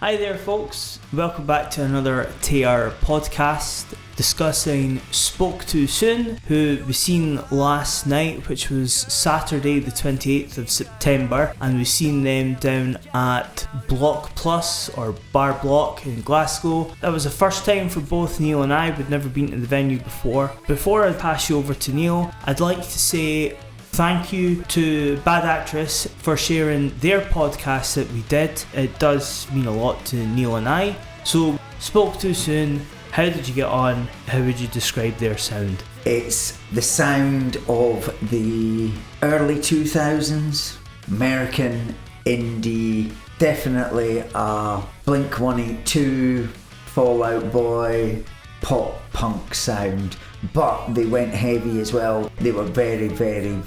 Hi there folks, welcome back to another Tayar podcast discussing Spoke Too Soon, who we seen last night, which was Saturday the 28th of September, and we seen them down at Bloc Plus or Bar Bloc in Glasgow. That was the first time for both Neil and I. We'd never been to the venue before. Before I pass you over to Neil, I'd like to say thank you to Bad Actress for sharing their podcast that we did. It does mean a lot to Neil and I. So, Spoke Too Soon, how did you get on? How would you describe their sound? It's the sound of the early 2000s, American indie, definitely a Blink-182, Fall Out Boy, pop punk sound, but they went heavy as well. They were very good.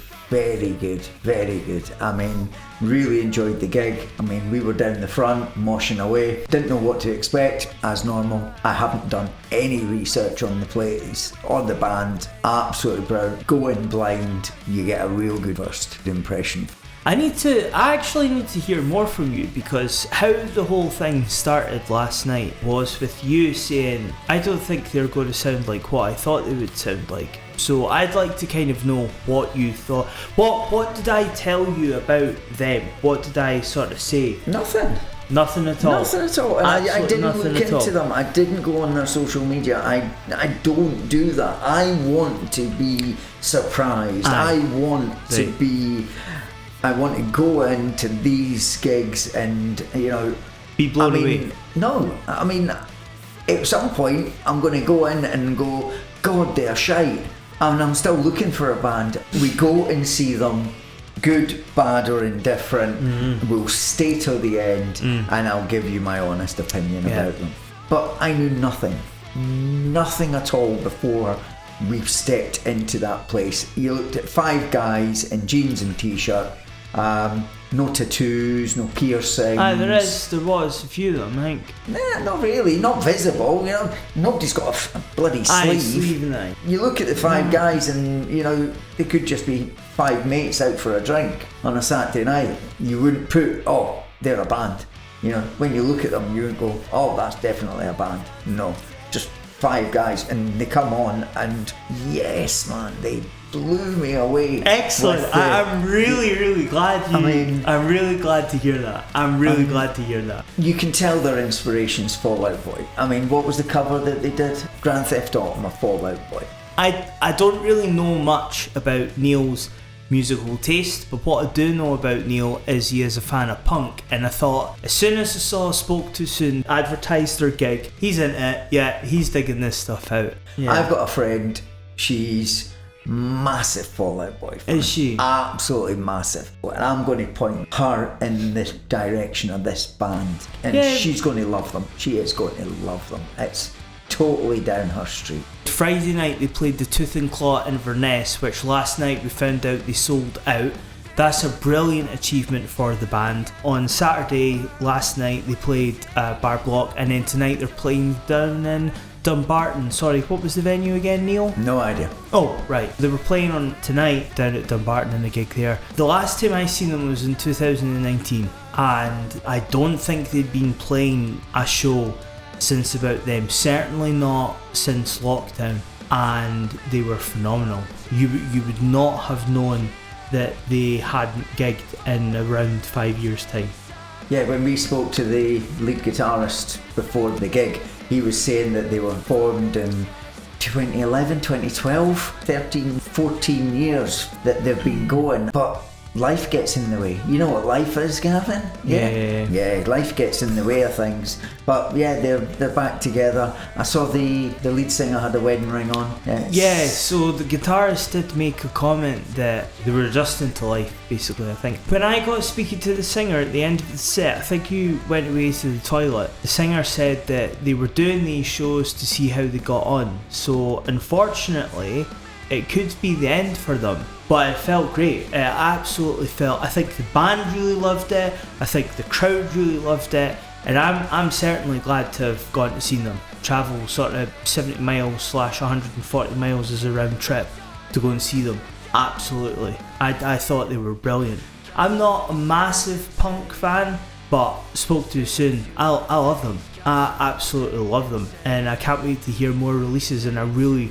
I mean, really enjoyed the gig. I mean, we were down the front, moshing away. Didn't know what to expect, as normal. I haven't done any research on the place or the band. Absolutely brilliant. Go in blind, you get a real good first impression. I actually need to hear more from you, because how the whole thing started last night was with you saying, I don't think they're going to sound like what I thought they would sound like. So I'd like to kind of know what you thought. What did I tell you about them? What did I sort of say? Nothing at all. And I didn't look into them. I didn't go on their social media. I don't do that. I want to be surprised. I want to go into these gigs and, be blown away. No, I mean, at some point I'm going to go in and go, God, they're shite. And I'm still looking for a band. We go and see them, good, bad or indifferent. Mm-hmm. We'll stay till the end and I'll give you my honest opinion about them. But I knew nothing at all before we stepped into that place. You looked at five guys in jeans and t-shirt, no tattoos, no piercings. There was a few of them, I think. Nah, not really, not visible. Nobody's got a bloody sleeve. You look at the five guys, and they could just be five mates out for a drink on a Saturday night. You wouldn't put, oh, they're a band. When you look at them, you wouldn't go, oh, that's definitely a band. No, just five guys, and they come on, and yes, man, they blew me away. Excellent. I'm really glad I'm really glad to hear that. Glad to hear that. You can tell their inspiration's Fall Out Boy. I mean, what was the cover that they did? Grand Theft Auto, Fall Out Boy. I don't really know much about Neil's musical taste, but what I do know about Neil is he is a fan of punk, and I thought as soon as I saw Spoke Too Soon advertise their gig, he's into it. Yeah, he's digging this stuff out. Yeah. I've got a friend, she's massive Fall Out Boy fan. Is she? Absolutely massive. And I'm going to point her in the direction of this band, and she's going to love them. She is going to love them. It's totally down her street. Friday night they played the Tooth and Claw in Inverness, which last night we found out they sold out. That's a brilliant achievement for the band. On Saturday last night they played Bar Bloc, and then tonight they're playing down in Dumbarton. Sorry, what was the venue again, Neil? No idea. Oh, right. They were playing on tonight down at Dumbarton in a gig there. The last time I seen them was in 2019, and I don't think they'd been playing a show since about them. Certainly not since lockdown, and they were phenomenal. You would not have known that they hadn't gigged in around 5 years' time. Yeah, when we spoke to the lead guitarist before the gig, he was saying that they were formed in 2011, 2012, 13, 14 years that they've been going. But life gets in the way. You know what life is, Gavin? Yeah, life gets in the way of things. But yeah, they're back together. I saw the lead singer had a wedding ring on. Yeah, so the guitarist did make a comment that they were adjusting to life, basically, I think. When I got speaking to the singer at the end of the set, I think you went away to the toilet. The singer said that they were doing these shows to see how they got on. So unfortunately, it could be the end for them. But it felt great. It absolutely felt. I think the band really loved it. I think the crowd really loved it. And I'm certainly glad to have gone to see them. Travel sort of 70 miles / 140 miles as a round trip to go and see them. Absolutely. I thought they were brilliant. I'm not a massive punk fan, but Spoke Too Soon, I love them. I absolutely love them, and I can't wait to hear more releases, and I really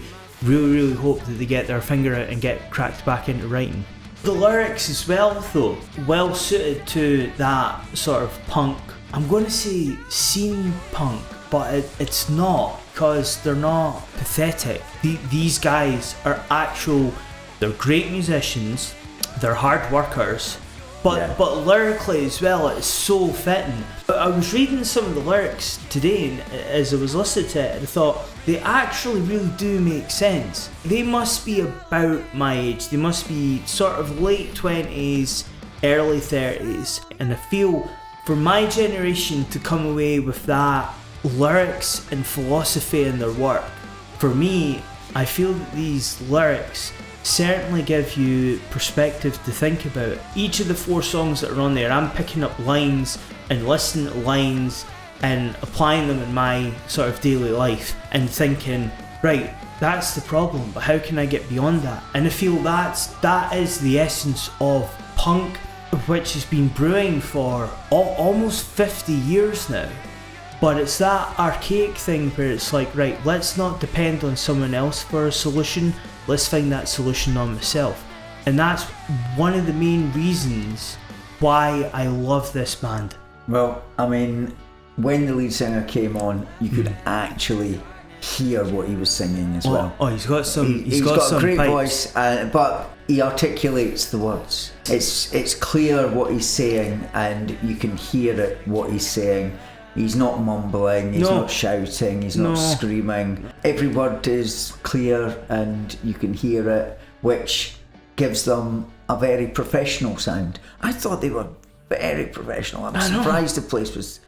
hope that they get their finger out and get cracked back into writing. The lyrics as well, though, well suited to that sort of punk, I'm going to say scene punk, but it's not, because they're not pathetic. These guys are they're great musicians, they're hard workers, but lyrically as well, it's so fitting. I was reading some of the lyrics today as I was listening to it, and I thought they actually really do make sense. They must be about my age, they must be sort of late 20s, early 30s, and I feel for my generation to come away with that lyrics and philosophy in their work, for me, I feel that these lyrics certainly give you perspective to think about. Each of the 4 songs that are on there, I'm picking up lines and listening to lines and applying them in my sort of daily life and thinking, right, that's the problem, but how can I get beyond that? And I feel that is the essence of punk, which has been brewing for almost 50 years now. But it's that archaic thing where it's like, right, let's not depend on someone else for a solution, let's find that solution on myself. And that's one of the main reasons why I love this band. Well, I mean, when the lead singer came on, you could actually hear what he was singing as well. Oh, he's got some. He's got some a great pipes. voice, but he articulates the words. It's clear what he's saying, and you can hear it what he's saying. He's not mumbling, he's not shouting, he's not screaming. Every word is clear and you can hear it, which gives them a very professional sound. I thought they were very professional. I'm surprised the place was,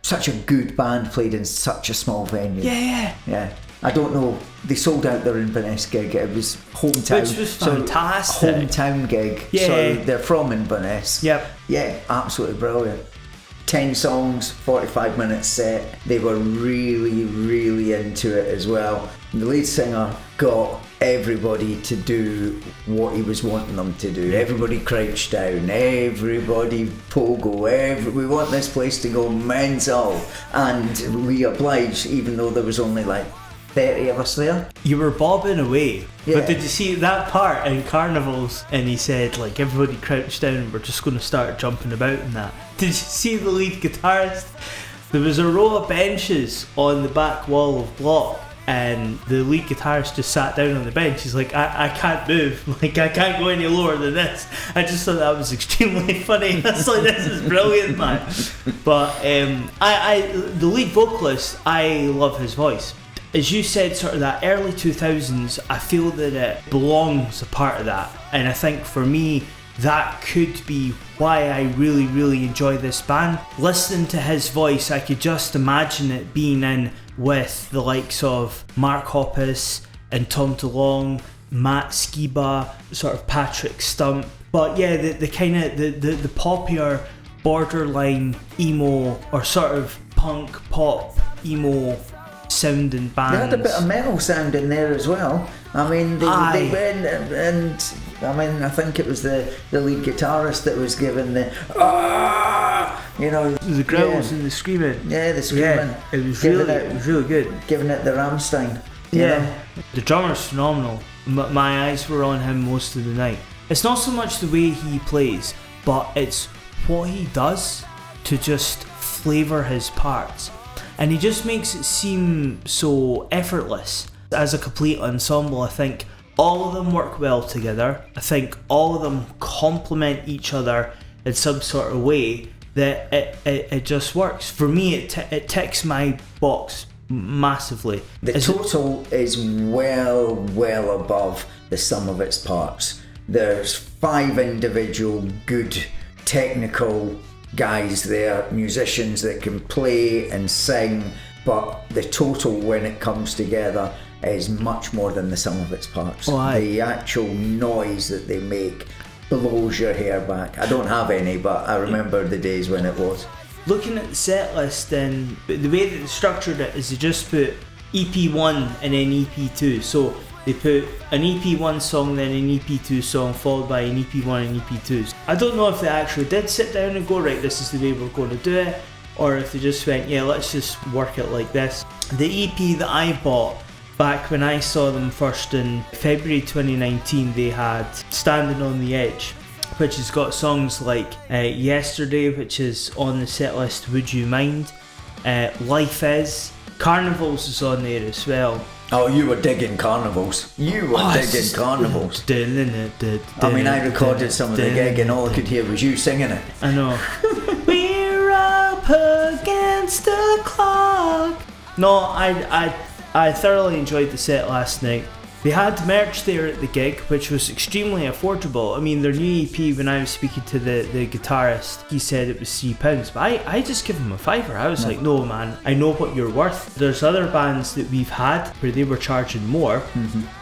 such a good band played in such a small venue. Yeah. I don't know, they sold out their Inverness gig. It was hometown. Which was fantastic. So hometown gig. Yeah. So they're from Inverness. Yep. Yeah, absolutely brilliant. 10 songs, 45 minutes set. They were really into it as well. The lead singer got everybody to do what he was wanting them to do. Everybody crouched down, everybody pogo, we want this place to go mental. And we obliged, even though there was only like 30 of us there. You were bobbing away. Yeah. But did you see that part in Carnivals? And he said, like, everybody crouched down and we're just going to start jumping about and that. Did you see the lead guitarist? There was a row of benches on the back wall of Bloc, and the lead guitarist just sat down on the bench. He's like, I can't move. Like, I can't go any lower than this. I just thought that was extremely funny. That's like, this is brilliant, man. But the lead vocalist, I love his voice. As you said, sort of that early 2000s, I feel that it belongs a part of that. And I think for me, that could be why I really enjoy this band. Listening to his voice, I could just imagine it being in with the likes of Mark Hoppus and Tom DeLonge, Matt Skiba, sort of Patrick Stump. But yeah, the kind of the poppier, borderline emo or sort of punk pop emo sounding bands. They had a bit of metal sound in there as well. I mean, they went and I mean, I think it was the lead guitarist that was given the the growls and the screaming. Yeah, the screaming. Yeah, it was really good. Giving it the Rammstein. Yeah, the drummer's phenomenal. My eyes were on him most of the night. It's not so much the way he plays, but it's what he does to just flavour his parts. And he just makes it seem so effortless. As a complete ensemble, I think all of them work well together. I think all of them complement each other in some sort of way that it just works. For me, it ticks my box massively. The total is well above the sum of its parts. There's 5 individual good technical guys there, musicians that can play and sing, but the total when it comes together is much more than the sum of its parts. The actual noise that they make blows your hair back. I don't have any, but I remember the days when it was. Looking at the set list, then the way that they structured it is they just put EP1 and then EP2. So They put an EP1 song, then an EP2 song, followed by an EP1 and EP2. I don't know if they actually did sit down and go, right, this is the way we're going to do it, or if they just went, yeah, let's just work it like this. The EP that I bought back when I saw them first in February 2019, they had Standing on the Edge, which has got songs like Yesterday, which is on the set list, Would You Mind, Life Is, Carnivals is on there as well. Oh, you were digging Carnivals. Carnivals. I mean, I recorded some of the gig and all I could hear was you singing it. I know. We're up against the clock. No, I thoroughly enjoyed the set last night. They had merch there at the gig, which was extremely affordable. I mean, their new EP, when I was speaking to the guitarist, he said it was £3, but I just give him a £5. I was like, no man, I know what you're worth. There's other bands that we've had where they were charging more,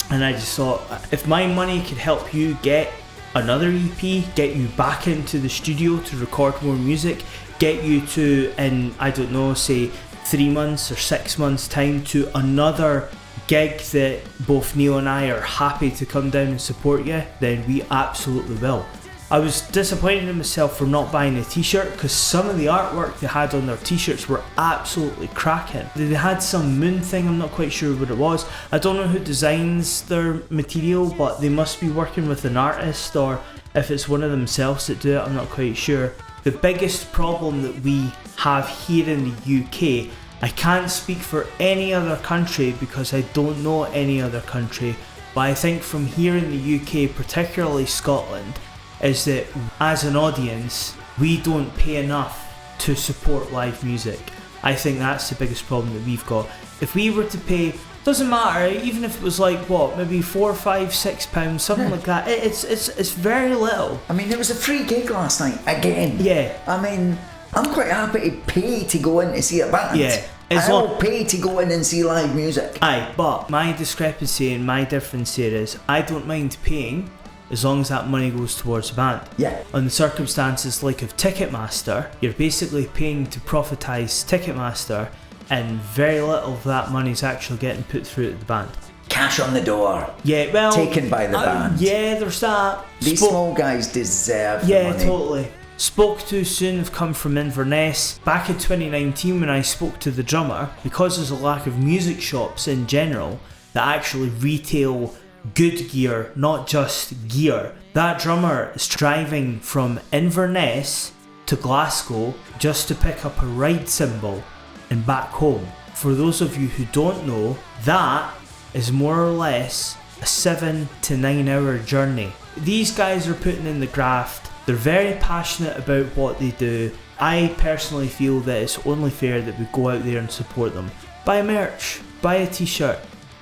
and I just thought, if my money could help you get another EP, get you back into the studio to record more music, get you to, in, I don't know, say 3 months or 6 months time, to another gig that both Neil and I are happy to come down and support you, then we absolutely will. I was disappointed in myself for not buying a t-shirt, because some of the artwork they had on their t-shirts were absolutely cracking. They had some moon thing, I'm not quite sure what it was. I don't know who designs their material, but they must be working with an artist, or if it's one of themselves that do it, I'm not quite sure. The biggest problem that we have here in the UK, I can't speak for any other country because I don't know any other country, but I think from here in the UK, particularly Scotland, is that as an audience, we don't pay enough to support live music. I think that's the biggest problem that we've got. If we were to pay, doesn't matter, even if it was like what, maybe £4, £5, £6, something like that, it's very little. I mean, there was a free gig last night, again. Yeah. I mean, I'm quite happy to pay to go in to see a band. Yeah. I'll pay to go in and see live music. Aye, but my discrepancy and my difference here is I don't mind paying as long as that money goes towards the band. Yeah. On the circumstances like of Ticketmaster, you're basically paying to profitise Ticketmaster, and very little of that money is actually getting put through to the band. Cash on the door. Yeah, well, taken by the band. Yeah, there's that. These small guys deserve the money. Yeah, totally. Spoke Too Soon have come from Inverness. Back in 2019 when I spoke to the drummer, because there's a lack of music shops in general that actually retail good gear, not just gear, that drummer is driving from Inverness to Glasgow just to pick up a ride cymbal and back home. For those of you who don't know, that is more or less a 7 to 9 hour journey. These guys are putting in the graft. They're very passionate about what they do. I personally feel that it's only fair that we go out there and support them. Buy merch, buy a t-shirt.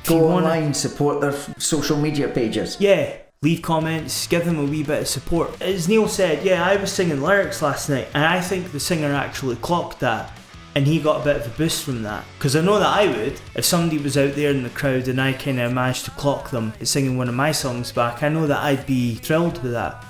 Go online, support their social media pages. Yeah, leave comments, give them a wee bit of support. As Neil said, yeah, I was singing lyrics last night, and I think the singer actually clocked that, and he got a bit of a boost from that. Because I know that I would, if somebody was out there in the crowd and I kind of managed to clock them singing one of my songs back, I know that I'd be thrilled with that.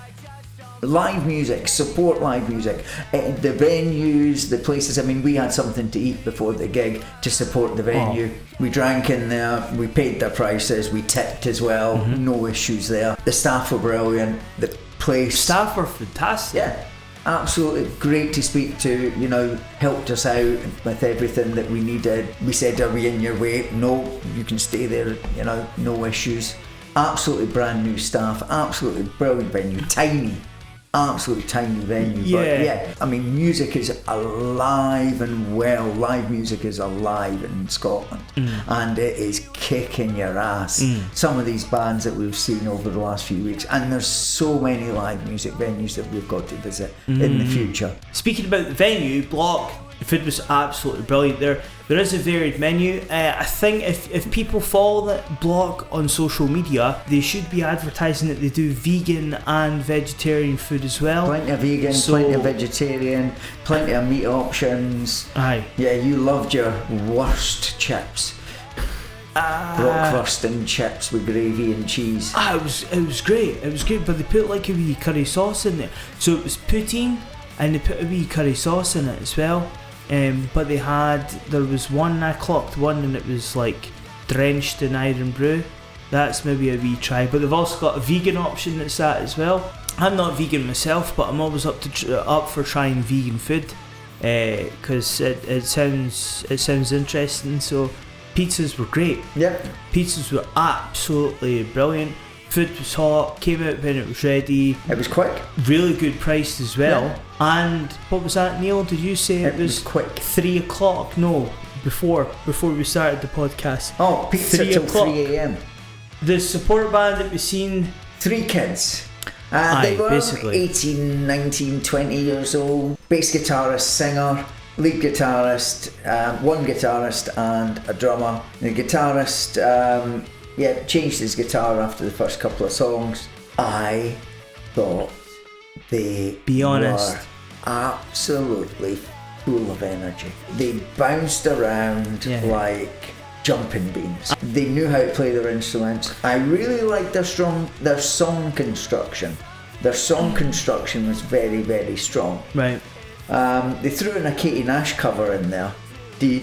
Live music, support live music. The venues, the places, I mean, we had something to eat before the gig to support the venue. We drank in there, we paid their prices, we tipped as well, no issues there. The staff were brilliant, the place... Staff were fantastic. Yeah, absolutely great to speak to, you know, helped us out with everything that we needed. We said, are we in your way? No, you can stay there, you know, no issues. Absolutely brand new staff, absolutely brilliant venue, tiny. Absolutely tiny venue, but yeah, I mean, music is alive and well. Live music is alive in Scotland, and it is kicking your ass. Some of these bands that we've seen over the last few weeks, and there's so many live music venues that we've got to visit in the future. Speaking about the venue, Bloc, the food was absolutely brilliant. There is a varied menu. I think if people follow that Bloc on social media, they should be advertising that they do vegan and vegetarian food as well. Plenty of vegan, plenty of vegetarian, plenty of meat options. Aye. Yeah, you loved your worst chips. Bratwurst and chips with gravy and cheese. It was great. It was great, but they put like a wee curry sauce in there. So it was poutine, and they put a wee curry sauce in it as well. But there was one, I clocked one, and it was like drenched in iron brew. that's maybe a wee try. But they've also got a vegan option that's that as well. I'm not vegan myself, but I'm always up for trying vegan food because it sounds interesting. So pizzas were great. Yep. Pizzas were absolutely brilliant. Food was hot, came out when it was ready. It was quick. Really good priced as well. Yeah. And what was that, Neil? Did you say it was quick? 3 o'clock? No, before we started the podcast. Oh, pizza 3 till o'clock. 3 a.m. The support band that we've seen. 3 kids. Aye, they were basically 18, 19, 20 years old. Bass guitarist, singer, lead guitarist, one guitarist and a drummer. The guitarist changed his guitar after the first couple of songs. I thought they were absolutely full of energy. They bounced around like jumping beans. They knew how to play their instruments. I really liked their song construction. Their song construction was very, very strong. Right. They threw in a Katie Nash cover in there. Aye,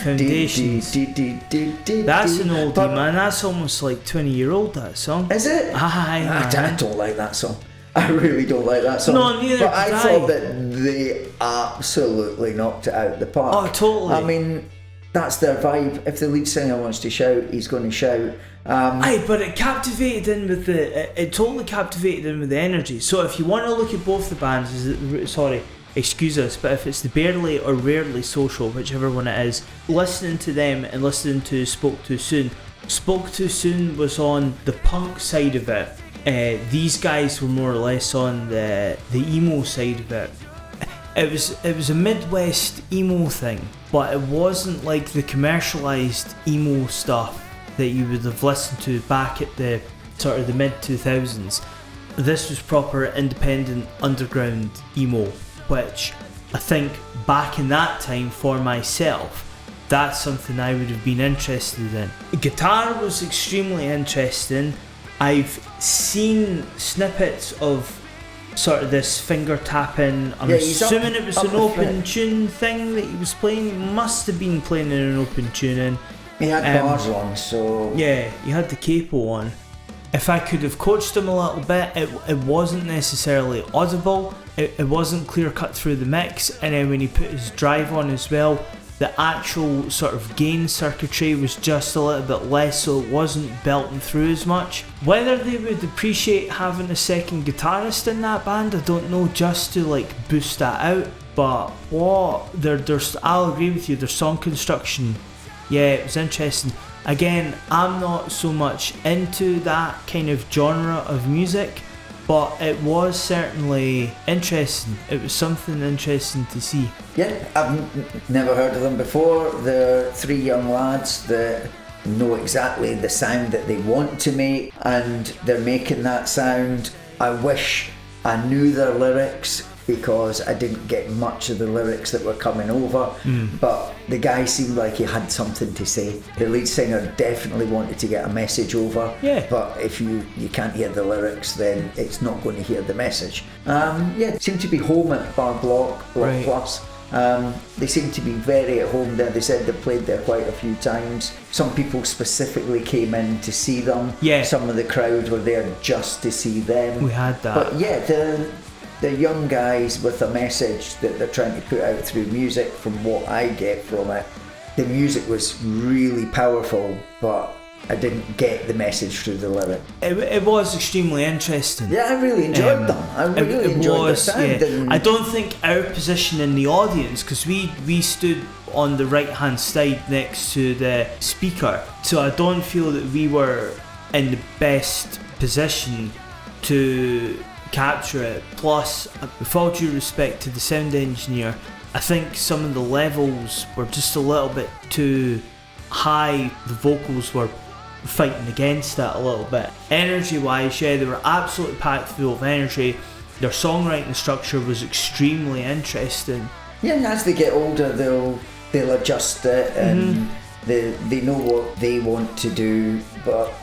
Foundations. That's an oldie, man. That's almost like 20-year-old, that song. Is it? Aye, I don't like that song. I really don't like that song. No, neither But I did thought that they absolutely knocked it out of the park. Oh, totally. I mean, that's their vibe. If the lead singer wants to shout, he's going to shout. Aye, but it captivated in with it totally captivated in with the energy. So if you want to look at both the bands, excuse us, but if it's the Barely or Rarely Social, whichever one it is, listening to them and listening to Spoke Too Soon was on the punk side of it. These guys were more or less on the emo side of it. It was a Midwest emo thing, but it wasn't like the commercialised emo stuff that you would have listened to back at the sort of the mid 2000s. This was proper independent underground emo, which I think back in that time for myself, that's something I would have been interested in. Guitar was extremely interesting. I've seen snippets of sort of this finger tapping. I'm assuming it was an open tune thing that he was playing. He must have been playing in an open tuning. He had bars on, so... Yeah, he had the capo on. If I could have coached him a little bit, it wasn't necessarily audible. It wasn't clear cut through the mix, and then when he put his drive on as well, the actual sort of gain circuitry was just a little bit less, so it wasn't belting through as much. Whether they would appreciate having a second guitarist in that band, I don't know, just to like boost that out. But I'll agree with you, their song construction, yeah, it was interesting. Again, I'm not so much into that kind of genre of music, but it was certainly interesting. It was something interesting to see. Yeah, I've never heard of them before. They're 3 young lads that know exactly the sound that they want to make, and they're making that sound. I wish I knew their lyrics, because I didn't get much of the lyrics that were coming over, but the guy seemed like he had something to say. The lead singer definitely wanted to get a message over, but if you can't hear the lyrics, then it's not going to hear the message. It seemed to be home at Bloc right. Plus. They seem to be very at home there. They said they played there quite a few times. Some people specifically came in to see them. Yeah. Some of the crowd were there just to see them. We had that. But yeah, the young guys with a message that they're trying to put out through music, from what I get from it, the music was really powerful, but I didn't get the message through the lyric. It was extremely interesting. Yeah, I really enjoyed them. I really enjoyed the sound. Yeah. I don't think our position in the audience, because we stood on the right hand side next to the speaker, so I don't feel that we were in the best position to capture it. Plus, with all due respect to the sound engineer, I think some of the levels were just a little bit too high. The vocals were fighting against that a little bit. Energy wise, yeah, they were absolutely packed full of energy. Their songwriting structure was extremely interesting. Yeah, and as they get older, they'll adjust it, and they know what they want to do. But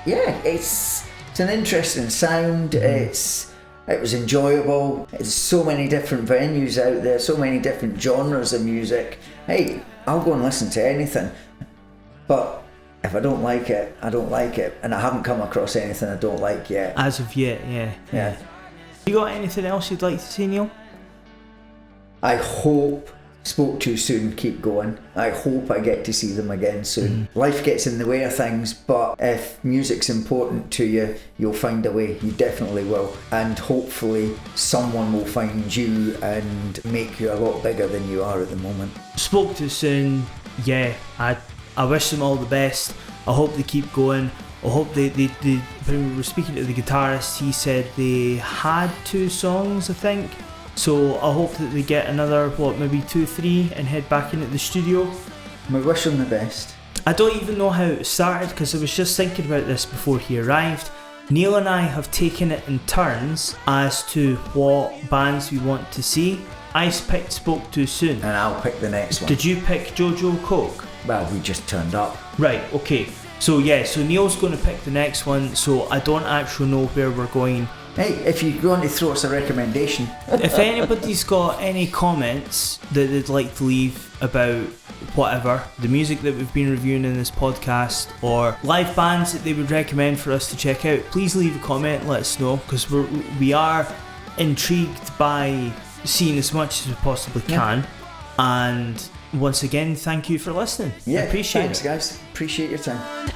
yeah, it's an interesting sound. It was enjoyable. There's so many different venues out there, so many different genres of music. Hey, I'll go and listen to anything. But if I don't like it, I don't like it, and I haven't come across anything I don't like yet. As of yet, yeah. You got anything else you'd like to say, Neil? I hope Spoke Too Soon keep going. I hope I get to see them again soon. Life gets in the way of things, but if music's important to you, you'll find a way. You definitely will. And hopefully someone will find you and make you a lot bigger than you are at the moment. Spoke Too Soon, yeah. I wish them all the best. I hope they keep going. I hope they when we were speaking to the guitarist, he said they had 2 songs, I think. So I hope that they get another, maybe 2, 3 and head back into the studio. We wish them the best. I don't even know how it started, because I was just thinking about this before he arrived. Neil and I have taken it in turns as to what bands we want to see. I picked Spoke Too Soon. And I'll pick the next one. Did you pick Jojo Coke? Well, we just turned up. Right, okay. So Neil's going to pick the next one, so I don't actually know where we're going. Hey, if you're going to throw us a recommendation. If anybody's got any comments that they'd like to leave about whatever, the music that we've been reviewing in this podcast, or live bands that they would recommend for us to check out, please leave a comment, let us know, because we are intrigued by seeing as much as we possibly can. And once again, thank you for listening. Yeah, I appreciate thanks, it. guys. Appreciate your time.